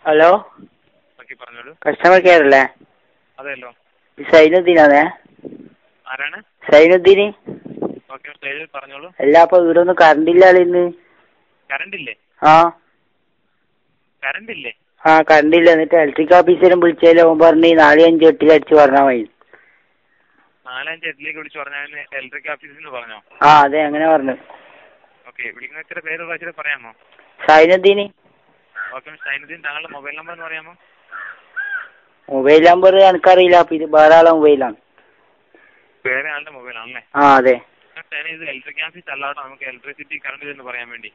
Hello, പറഞ്ഞോളൂ. Customer care അല്ലേ? അതെല്ലോ. സൈനുദ്ദീനാണേ. ആരാണ്? സൈനുദ്ദീൻ. പറഞ്ഞോളൂ. അല്ല, അപ്പൊ വീടൊന്നും കറണ്ട് ഇല്ല ഇന്ന്. കറണ്ട് ഇല്ലേ? ആ കറണ്ട് ഇല്ലേ? ആ കറണ്ട് ഇല്ല. എന്നിട്ട് ഇലക്ട്രിക് ഓഫീസിലും വിളിച്ചാലും അവൻ പറഞ്ഞ് 4-5-8 അടിച്ച് പറഞ്ഞാൽ മതി. 4-5-8 വിളിച്ച് പറഞ്ഞാൽ ഇലക്ട്രിക് ഓഫീസിൽ പറഞ്ഞോ? ആ അതെ, അങ്ങനെ പറഞ്ഞു. ഓക്കെ, വിളിക്കുന്ന വ്യക്തിയുടെ പേര് പ്രാവശ്യം പറയാമോ? സൈനുദ്ദീൻ. ഓക്കെ, സൈനുദ്ദീൻ, താങ്കളുടെ മൊബൈൽ നമ്പർ എന്ന് പറയാമോ? മൊബൈൽ നമ്പർ എനിക്കറിയില്ല. അപ്പൊ ഇത് വേറെ ആളെ മൊബൈലാണ്. വേറെ ആളുടെ മൊബൈലാണല്ലേ? ആ അതെ. ഇത് ഇലക്ട്രിക് ഓഫീസ് അല്ലാതെ നമുക്ക് ഇലക്ട്രിസിറ്റി കറണ്ട് എന്ന് പറയാൻ വേണ്ടി.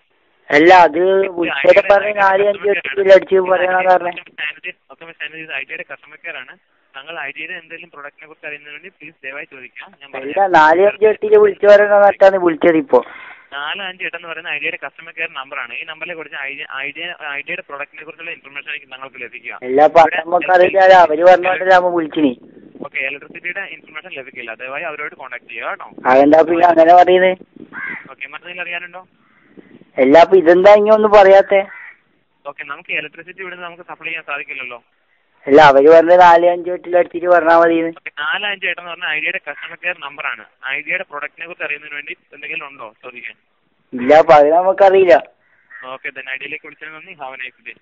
അല്ല, അത് വിളിച്ചത് പറഞ്ഞ് 4-5-8 അടിച്ച് പറയണമെന്ന് പറഞ്ഞു. ഐഡിയയുടെ കസ്റ്റമർ കെയർ ആണ്. താങ്കൾ ഐഡിയയുടെ എന്തെങ്കിലും പ്രൊഡക്റ്റിനെ കുറിച്ച് അറിയുന്നതിന് വേണ്ടി പ്ലീസ് ദയവായി ചോദിക്കാം. അല്ല, 4-5-8 വിളിച്ചു പറയണമെന്നിട്ടാണ് വിളിച്ചത് ഇപ്പൊ. 4-5-8 എന്ന് പറയുന്ന ഐഡിയയുടെ കസ്റ്റമർ കെയർ നമ്പറാണ്. ഈ നമ്പറിലെ കുറിച്ച് ഐഡിയയുടെ പ്രൊഡക്റ്റിനെ കുറിച്ചുള്ള ഇൻഫർമേഷൻ ആയിരിക്കും താങ്കൾക്ക് ലഭിക്കുക. എല്ലാ നമുക്കറിയില്ല, അവര് പറഞ്ഞോണ്ടല്ലേ നമ്മ വിളിച്ചിനി. ഓക്കെ, ഇലക്ട്രിസിറ്റിയുടെ ഇൻഫർമേഷൻ ലഭിക്കില്ല. ദയവായി അവരോട് കോൺടാക്ട് ചെയ്യുക കേട്ടോ. അതെന്താ പിന്നെ അങ്ങനെ പറയുന്നത്? ഓക്കെ, മറ്റെന്തെങ്കിലും അറിയാനുണ്ടോ? അല്ല, അപ്പൊ ഇതെന്താ ഇങ്ങൊന്നും പറയാത്തെ? ഓക്കെ, നമുക്ക് ഇലക്ട്രിസിറ്റി ഇവിടുന്ന് നമുക്ക് സപ്ലൈ ചെയ്യാൻ സാധിക്കില്ലല്ലോ. അല്ല, അവര് പറഞ്ഞ് 4-5-8 അടിച്ചിട്ട് പറഞ്ഞാൽ മതി. 4-5-8 എന്ന് പറഞ്ഞാൽ ഐഡിയയുടെ കസ്റ്റമർ കെയർ നമ്പറാണ്. ഐഡിയയുടെ പ്രൊഡക്റ്റിനെ കുറിച്ച് അറിയുന്നതിന് വേണ്ടി എന്തെങ്കിലും ഉണ്ടോ ചോദിക്കാൻ? ഇല്ല, അപ്പൊ അത് നമുക്കറിയില്ല. ഓക്കെ, ഐഡിയയിലേക്ക് വിളിച്ചതിന് നന്ദി. Have A nice day.